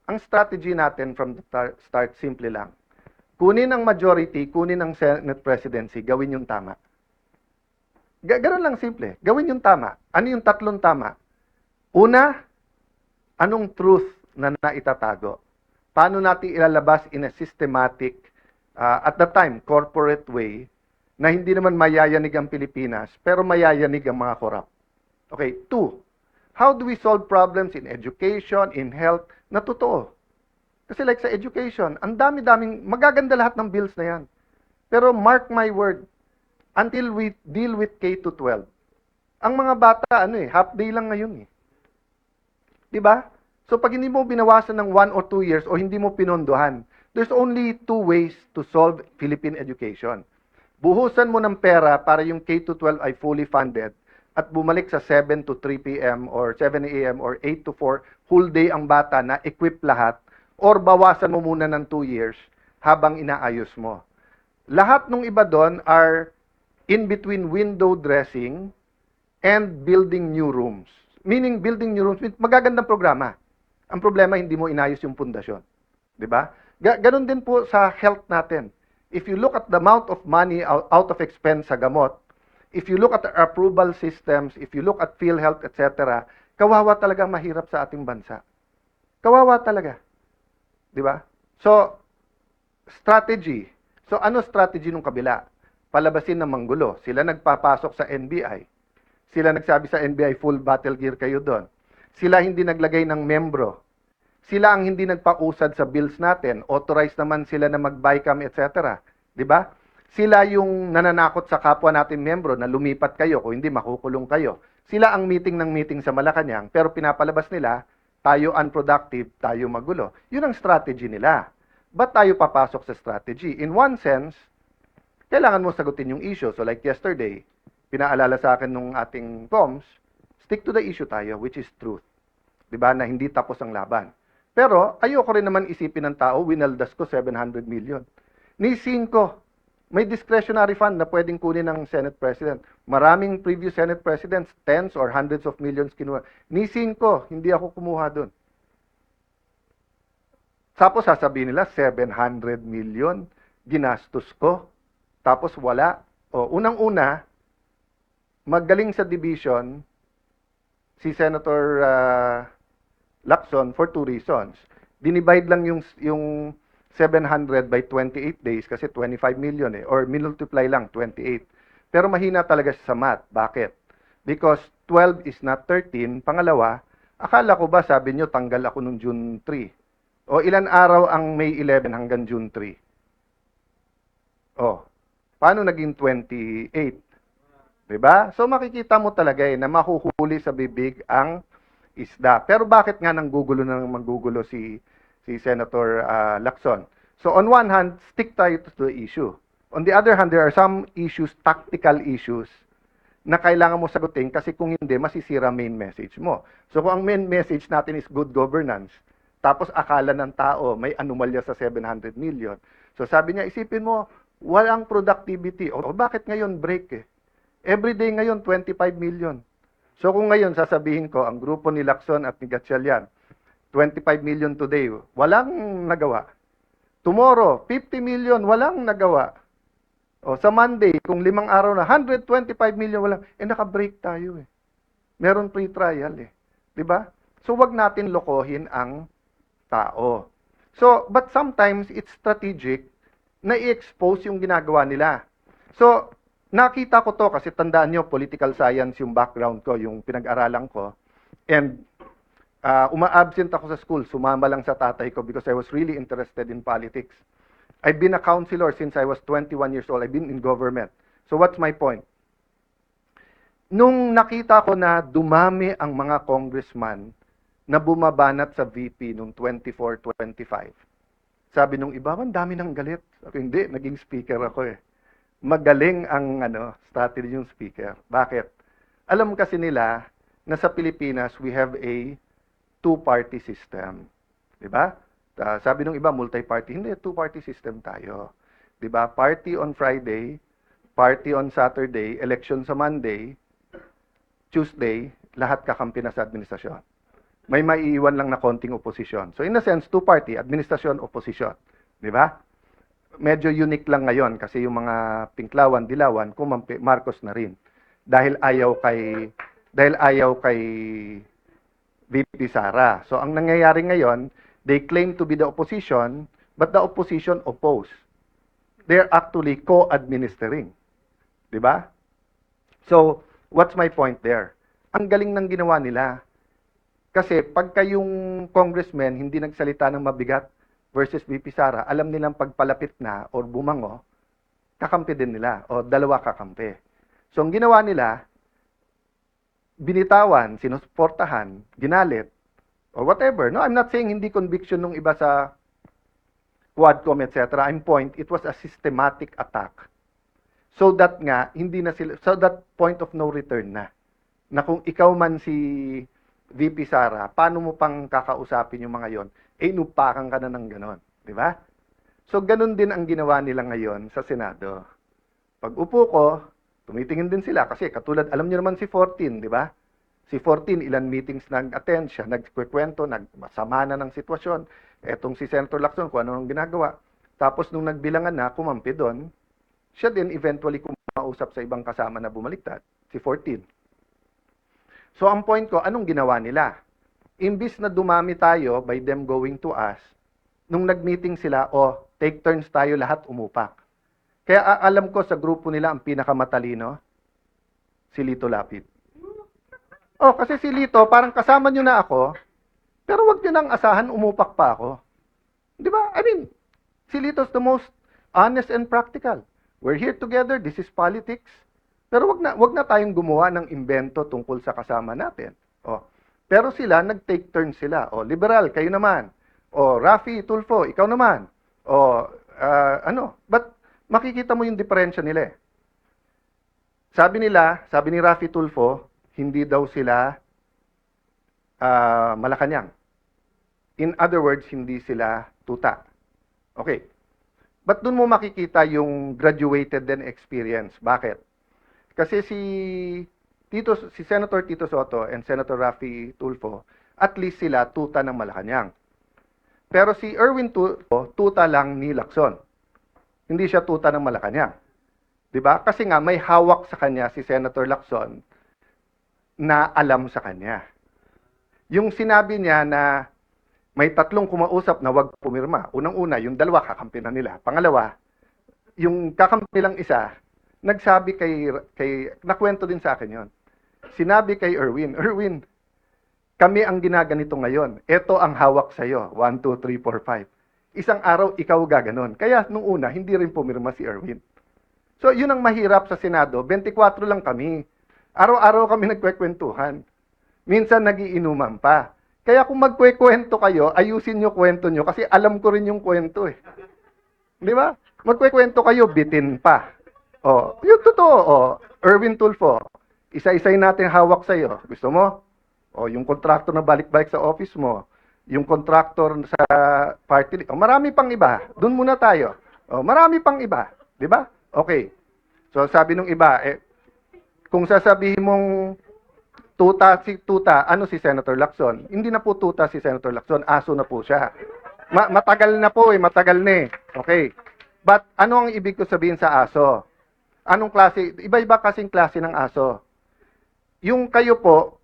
Ang strategy natin from the start, simple lang. Kunin ang majority, kunin ang Senate presidency, gawin yung tama. Ganun lang simple. Gawin yung tama. Ano yung tatlong tama? Una, anong truth na naitatago? Paano natin ilalabas in a systematic, at the time, corporate way, na hindi naman mayayanig ang Pilipinas, pero mayayanig ang mga korap. Okay, two, how do we solve problems in education, in health, na totoo? Kasi like sa education, ang dami-daming, magaganda lahat ng bills na yan. Pero mark my word, until we deal with K-12, ang mga bata, half day lang ngayon eh. Diba? So pag hindi mo binawasan ng 1 or 2 years o hindi mo pinondohan, there's only 2 ways to solve Philippine education. Buhusan mo ng pera para yung K-12 ay fully funded at bumalik sa 7 to 3 p.m. or 7 a.m. or 8 to 4, whole day ang bata na equip lahat, or bawasan mo muna ng 2 years habang inaayos mo. Lahat ng iba doon are in between window dressing and building new rooms. Meaning, building new rooms, magagandang programa. Ang problema, hindi mo inayos yung pundasyon. Diba? Ganon din po sa health natin. If you look at the amount of money out of expense sa gamot, if you look at the approval systems, if you look at PhilHealth, etc., kawawa talaga mahirap sa ating bansa. Kawawa talaga. Diba? So, strategy. So, ano strategy nung kabila? Palabasin ng manggulo. Sila nagpapasok sa NBI. Sila nagsabi sa NBI, full battle gear kayo doon. Sila hindi naglagay ng membro. Sila ang hindi nagpausad sa bills natin. Authorized naman sila na mag-BICAM, etc. Diba? Sila yung nananakot sa kapwa natin membro na lumipat kayo, kung hindi makukulong kayo. Sila ang meeting ng meeting sa Malacanang, pero pinapalabas nila, tayo unproductive, tayo magulo. Yun ang strategy nila. Ba't tayo papasok sa strategy? In one sense, kailangan mo sagutin yung issue. So like yesterday, pinaalala sa akin nung ating comms, stick to the issue tayo, which is truth. Diba? Na hindi tapos ang laban. Pero ayoko rin naman isipin ng tao, winaldas ko 700 million. Ni 5, may discretionary fund na pwedeng kunin ng Senate President. Maraming previous Senate Presidents, tens or hundreds of millions kinuha. Ni 5, hindi ako kumuha doon. Tapos sasabihin nila, 700 million, ginastos ko. Tapos wala. O, unang-una, magaling sa division si Senator Lacson for 2 reasons. Dinivide lang yung 700 by 28 days kasi 25 million or minultiply lang 28. Pero mahina talaga siya sa math. Bakit? Because 12 is not 13. Pangalawa, akala ko ba sabi nyo tanggal ako nung June 3? O ilan araw ang May 11 hanggang June 3? O, paano naging 28? Diba? So makikita mo talaga na mahuhuli sa bibig ang isda. Pero bakit nga manggugulo si Senator Lacson? So on one hand, stick tayo to the issue. On the other hand, there are some issues, tactical issues, na kailangan mo sagutin kasi kung hindi, masisira main message mo. So kung ang main message natin is good governance, tapos akala ng tao may anomalya sa 700 million. So sabi niya, isipin mo, walang productivity. O bakit ngayon break Everyday ngayon, 25 million. So kung ngayon sasabihin ko, ang grupo ni Lacson at ni Gatchalian, 25 million today, walang nagawa. Tomorrow, 50 million, walang nagawa. O sa Monday, kung 5 araw na, 125 million, walang, naka-break tayo Meron free trial Diba? So wag natin lokohin ang tao. So, but sometimes it's strategic na i-expose yung ginagawa nila. So, nakita ko to kasi tandaan nyo, political science yung background ko, yung pinag-aralan ko. And uma-absent ako sa school, sumama lang sa tatay ko because I was really interested in politics. I've been a counselor since I was 21 years old. I've been in government. So what's my point? Nung nakita ko na dumami ang mga congressman na bumabanat sa VP nung 24-25, sabi nung iba, ang dami ng galit. Sabi, hindi, naging speaker ako Magaling ang strategy yung speaker. Bakit? Alam kasi nila na sa Pilipinas, we have a two-party system. Diba? Sabi nung iba, multi-party. Hindi, two-party system tayo. Diba? Party on Friday, party on Saturday, election sa Monday, Tuesday, lahat kakampi na sa administrasyon. may maiiwan lang na konting oposisyon. So in a sense, two-party, administrasyon, oposisyon. Di ba? Medyo unique lang ngayon kasi yung mga Pinklawan, Dilawan, kumampi, Marcos na rin. Dahil ayaw kay VP Sara. So ang nangyayari ngayon, they claim to be the opposition, but the opposition oppose. They're actually co-administering. Di ba? So, what's my point there? Ang galing ng ginawa nila. Kasi pagka yung congressman hindi nagsalita ng mabigat versus VP Sara, alam nilang pagpalapit na or bumango, kakampi din nila o dalawa kakampi. So ang ginawa nila, binitawan, sinusuportahan, ginalit, or whatever. No, I'm not saying hindi conviction nung iba sa Quadcom, etc. I'm point, it was a systematic attack. So that nga, hindi na sila, so that point of no return na. Na kung ikaw man si VP Sara, paano mo pang kakausapin yung mga yon? Inupakan ka na ng ganon. Di ba? So, ganon din ang ginawa nila ngayon sa Senado. Pag upo ko, tumitingin din sila kasi katulad, alam niyo naman si 14, di ba? Si 14, ilan meetings nag-attend siya, nagkikwento, nagsama na ng sitwasyon. Etong si Senator Lacson, kung ano nang ginagawa. Tapos nung nagbilangan na, kumampi doon, siya din eventually kumausap sa ibang kasama na bumaliktad, si 14. So, ang point ko, anong ginawa nila? Imbis na dumami tayo by them going to us, nung nag-meeting sila, take turns tayo lahat umupak. Kaya alam ko sa grupo nila ang pinakamatalino, si Lito Lapid. Kasi si Lito, parang kasama nyo na ako, pero wag nyo nang asahan, umupak pa ako. Di ba? I mean, si Lito's the most honest and practical. We're here together, this is politics. Pero wag na tayong gumawa ng imbento tungkol sa kasama natin. Pero sila, nag-take turn sila. Liberal, kayo naman. Rafi Tulfo, ikaw naman. But makikita mo yung diferensya nila. Sabi ni Rafi Tulfo, hindi daw sila Malacanang. In other words, hindi sila tuta. Okay. But doon mo makikita yung graduated din experience. Bakit? Kasi si Senator Tito Soto and Senator Rafi Tulfo, at least sila tuta ng Malacanang. Pero si Erwin Tulfo, tuta lang ni Lacson. Hindi siya tuta ng Malacanang. 'Di ba? Kasi nga may hawak sa kanya si Senator Lacson na alam sa kanya. Yung sinabi niya na may tatlong kumausap na wag pumirma. Unang-una, yung dalawa kakampi na nila. Pangalawa, yung kakampi lang isa, nagsabi nakwento din sa akin yon. Sinabi kay Erwin, kami ang ginaganito ngayon. Ito ang hawak sa'yo. 1, 2, 3, 4, 5. Isang araw, ikaw gaganon. Kaya nung una, hindi rin pumirma si Erwin. So, yun ang mahirap sa Senado. 24 lang kami. Araw-araw kami nagkwekwentuhan. Minsan, nagiinuman pa. Kaya kung magkwekwento kayo, ayusin nyo kwento nyo. Kasi alam ko rin yung kwento eh. Di ba? Magkwekwento kayo, bitin pa. Yung totoo. Erwin Tulfo, isa-isay natin hawak sa'yo. Gusto mo? Yung contractor na balik-balik sa office mo. Yung contractor sa party. Marami pang iba. Doon muna tayo. Marami pang iba. Di ba? Okay. So sabi nung iba, kung sasabihin mong tuta, ano si Senator Lacson? Hindi na po tuta si Senator Lacson. Aso na po siya. Matagal na po matagal na eh. Okay. But ano ang ibig ko sabihin sa aso? Anong klase? Iba-iba kasing klase ng aso. Yung kayo po,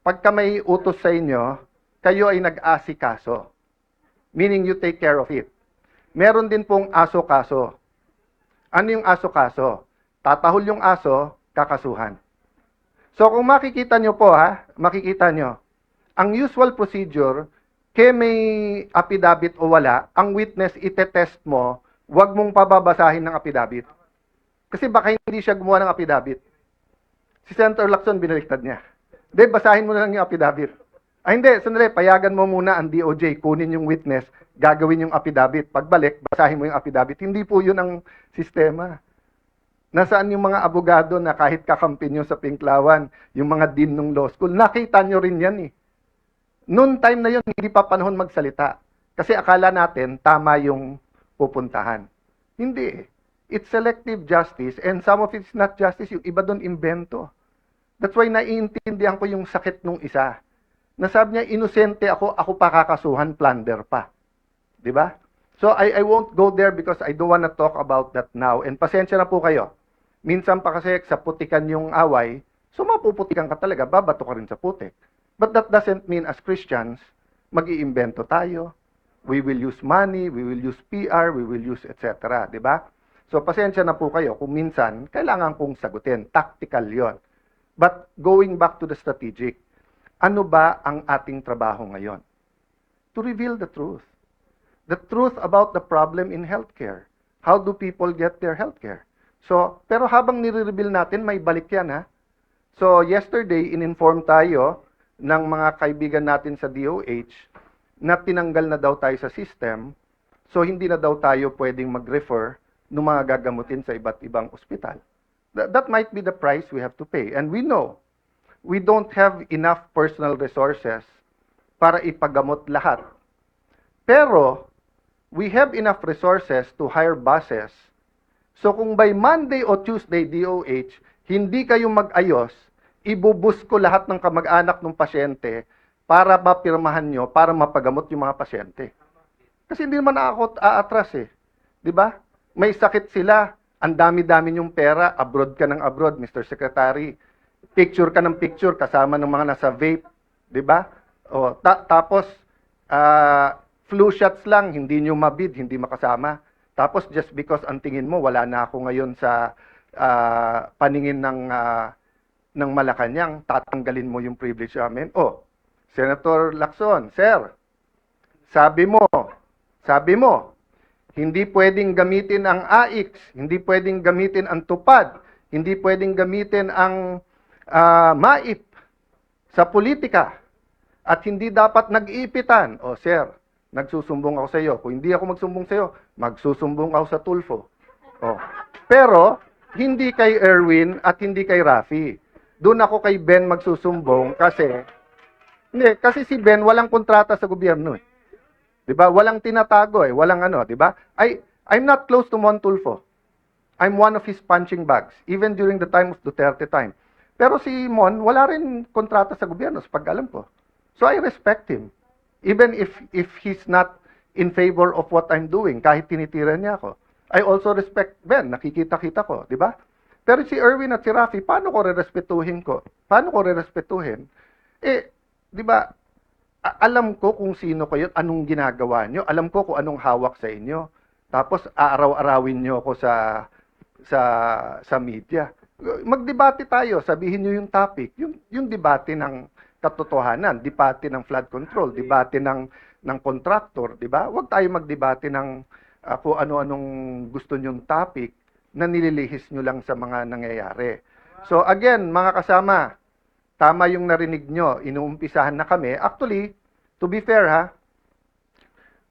pagka may utos sa inyo, kayo ay nag-asikaso. Meaning you take care of it. Meron din pong aso-kaso. Ano yung aso-kaso? Tatahol yung aso, kakasuhan. So kung makikita nyo po makikita nyo, ang usual procedure, may affidavit o wala, ang witness itetest mo, huwag mong pababasahin ng affidavit. Kasi baka hindi siya gumawa ng affidavit. Si Senator Lacson, binaliktad niya. Hindi, basahin mo na lang yung affidavit. Hindi, sandali, payagan mo muna ang DOJ, kunin yung witness, gagawin yung affidavit. Pagbalik, basahin mo yung affidavit. Hindi po yun ang sistema. Nasaan yung mga abogado na kahit kakampi nyo sa Pinklawan, yung mga dean ng law school, nakita nyo rin yan eh. Noon time na yun, hindi pa panahon magsalita. Kasi akala natin, tama yung pupuntahan. Hindi eh. It's selective justice and some of it's not justice. Yung iba doon, invento. That's why naiintindihan ko yung sakit nung isa. Nasabi niya, inosente ako, ako pa kakasuhan, plunder pa. Di ba? So, I won't go there because I don't wanna talk about that now. And pasensya na po kayo. Minsan pa kasi sa putikan yung away, so mapuputikan ka talaga, babato ka rin sa putik. But that doesn't mean as Christians, mag-iimbento tayo. We will use money, we will use PR, we will use etc. Di ba? So, pasensya na po kayo kung minsan, kailangan kong sagutin. Tactical yon. But going back to the strategic, ano ba ang ating trabaho ngayon? To reveal the truth. The truth about the problem in healthcare. How do people get their healthcare? So, pero habang nire-reveal natin, may balik yan ha. So, yesterday, in-inform tayo ng mga kaibigan natin sa DOH na tinanggal na daw tayo sa system. So, hindi na daw tayo pwedeng mag-refer ng mga gagamutin sa iba't ibang ospital. That might be the price we have to pay. And we know, we don't have enough personal resources para ipagamot lahat. Pero, we have enough resources to hire buses. So kung by Monday o Tuesday, DOH, hindi kayo mag-ayos, ibubus ko lahat ng kamag-anak ng pasyente para mapirmahan nyo, para mapagamot yung mga pasyente. Kasi hindi naman ako aatras eh. Di ba? May sakit sila, ang dami-dami yung pera, abroad ka ng abroad, Mr. Secretary. Picture ka ng picture kasama ng mga nasa vape. Di ba? O, tapos, flu shots lang, hindi nyo mabid, hindi makasama. Tapos just because ang tingin mo, wala na ako ngayon sa paningin ng Malacanang, tatanggalin mo yung privilege namin. Oh, Senator Lacson, Sir, sabi mo, hindi pwedeng gamitin ang AIX, hindi pwedeng gamitin ang TUPAD, hindi pwedeng gamitin ang MAIP sa politika, at hindi dapat nag-iipitan. Oh, Sir, nagsusumbong ako sa iyo. Kung hindi ako magsumbong sa iyo, magsusumbong ako sa Tulfo. Oh. Pero, hindi kay Erwin at hindi kay Rafi. Doon ako kay Ben magsusumbong kasi si Ben walang kontrata sa gobyerno eh. 'Di ba? Walang tinatago eh, walang ano, 'di ba? I'm not close to Mon Tulfo. I'm one of his punching bags even during the time of Duterte time. Pero si Mon wala rin kontrata sa gobyerno sa pag-alam ko. So I respect him. Even if he's not in favor of what I'm doing, kahit tinitira niya ako. I also respect Ben, nakikita-kita ko, di ba? Pero si Erwin at si Rafi, paano ko rerespetuhin ko? Paano ko rerespetuhin? Eh, di ba, alam ko kung sino kayo, anong ginagawa nyo, alam ko kung anong hawak sa inyo. Tapos, aaraw-arawin nyo ako sa media. Magdebate tayo, sabihin nyo yung topic, yung debate ng katotohanan, debate ng flood control, debate ng contractor, di ba? Huwag tayo magdebate ng kung ano-anong gusto nyong topic na nililihis nyo lang sa mga nangyayari. So again, mga kasama, tama yung narinig nyo, inuumpisahan na kami. Actually, to be fair ha,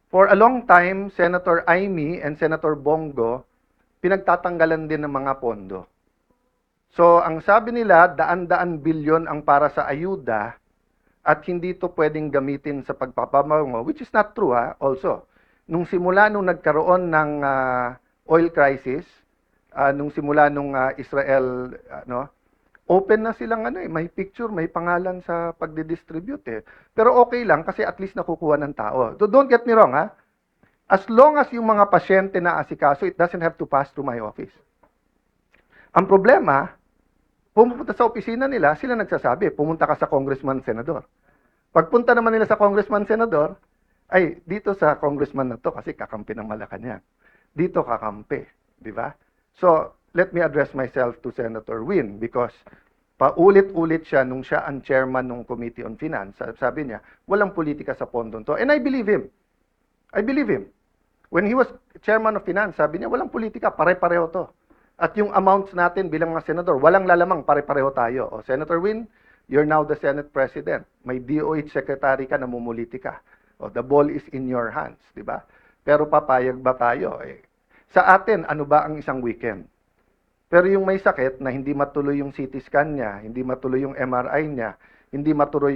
for a long time, Senator Amy and Senator Bongo, pinagtatanggalan din ng mga pondo. So, ang sabi nila, daan-daan bilyon ang para sa ayuda at hindi ito pwedeng gamitin sa pagpapabango, which is not true ha, also. Nung simula nung nagkaroon ng oil crisis, nung simula nung Israel, open na silang may picture, may pangalan sa pagdidistribute eh. Pero okay lang kasi at least nakukuha ng tao. So don't get me wrong ha, as long as yung mga pasyente na asikaso, it doesn't have to pass through my office. Ang problema, pumunta sa opisina nila, sila nagsasabi, pumunta ka sa congressman, senador. Pagpunta naman nila sa congressman, senador, ay, dito sa congressman na to, kasi kakampi ng Malacanang. Dito kakampi, di ba? So, let me address myself to Senator Win because paulit-ulit siya nung siya ang chairman ng Committee on Finance. Sabi niya, walang politika sa pondo to. And I believe him. I believe him. When he was chairman of Finance, sabi niya, walang politika, pare-pareho to. At yung amounts natin bilang mga senador, walang lalamang, pare-pareho tayo. O, Senator Win, you're now the Senate President. May DOH Secretary ka, namumuliti ka. O, the ball is in your hands, di ba? Pero papayag ba tayo? Sa atin, ano ba ang isang weekend? Pero yung may sakit na hindi matuloy yung CT scan niya, hindi matuloy yung MRI niya, hindi matuloy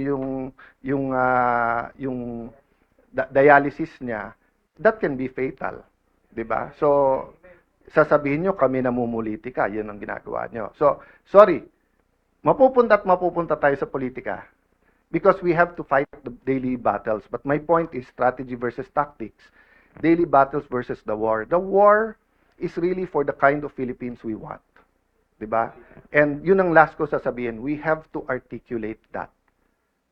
yung dialysis niya, that can be fatal, 'di ba? So sasabihin nyo kami namumuliti ka, 'yun ang ginagawa nyo. So sorry, mapupunta tayo sa politika. because we have to fight the daily battles. But my point is strategy versus tactics. Daily battles versus the war. The war is really for the kind of Philippines we want. Diba? And yun ang last ko sasabihin, we have to articulate that.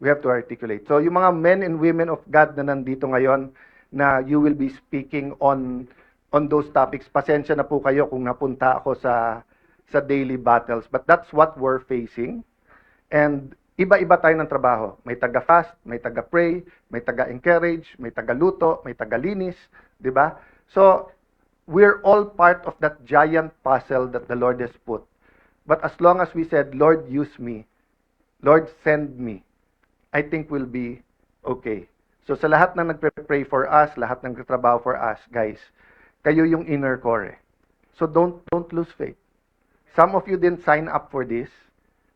We have to articulate. So yung mga men and women of God na nandito ngayon, na you will be speaking on those topics, pasensya na po kayo kung napunta ako sa daily battles. But that's what we're facing. And iba-iba tayo ng trabaho. May taga-fast, may taga-pray, may taga-encourage, may taga-luto, may taga-linis. Diba? So, we're all part of that giant puzzle that the Lord has put. But as long as we said, Lord, use me, Lord, send me, I think we'll be okay. So sa lahat ng nagpre-pray for us, lahat ng nagtatrabaho for us, guys, kayo yung inner core. So don't lose faith. Some of you didn't sign up for this,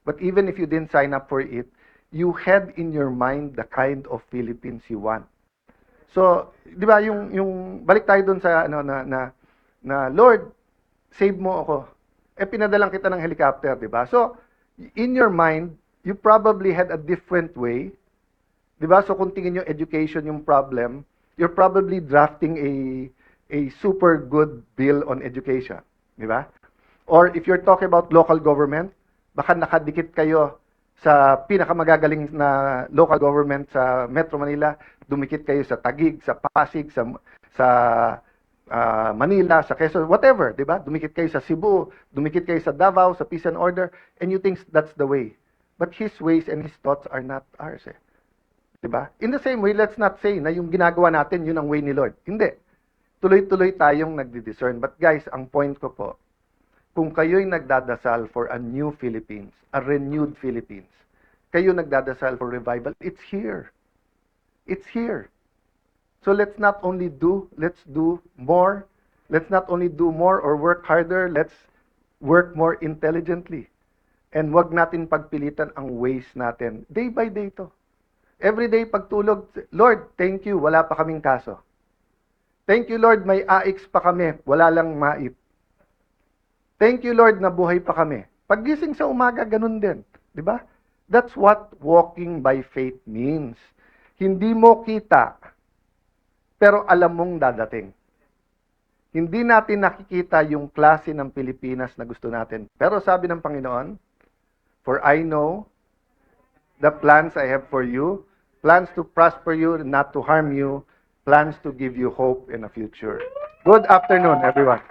but even if you didn't sign up for it, you had in your mind the kind of Philippines you want. So, di ba, yung balik tayo dun sa na Lord, save mo ako. Pinadalang kita ng helicopter, di ba? So, in your mind, you probably had a different way. Di ba? So, kung tingin yung education yung problem, you're probably drafting a super good bill on education. Di ba? Or if you're talking about local government, baka nakadikit kayo sa pinakamagagaling na local government sa Metro Manila, dumikit kayo sa Taguig, sa Pasig, sa Manila, sa Quezon, whatever, di ba? Dumikit kayo sa Cebu, dumikit kayo sa Davao, sa Peace and Order, and you think that's the way. But His ways and His thoughts are not ours. Di ba? In the same way, let's not say na yung ginagawa natin, yun ang way ni Lord. Hindi. Tuloy-tuloy tayong nagdi-discern. But guys, ang point ko po, kung kayo'y nagdadasal for a new Philippines, a renewed Philippines, kayo nagdadasal for revival, it's here. It's here. So let's not only let's do more. Let's not only do more or work harder, let's work more intelligently. And wag natin pagpilitan ang ways natin. Day by day to. Every day pagtulog, Lord, thank you, wala pa kaming kaso. Thank you, Lord, may AX pa kami, wala lang MAIP. Thank you, Lord, nabuhay pa kami. Paggising sa umaga, ganun din. Di ba? That's what walking by faith means. Hindi mo kita, pero alam mong dadating. Hindi natin nakikita yung klase ng Pilipinas na gusto natin. Pero sabi ng Panginoon, for I know the plans I have for you, plans to prosper you, not to harm you, plans to give you hope in a future. Good afternoon, everyone.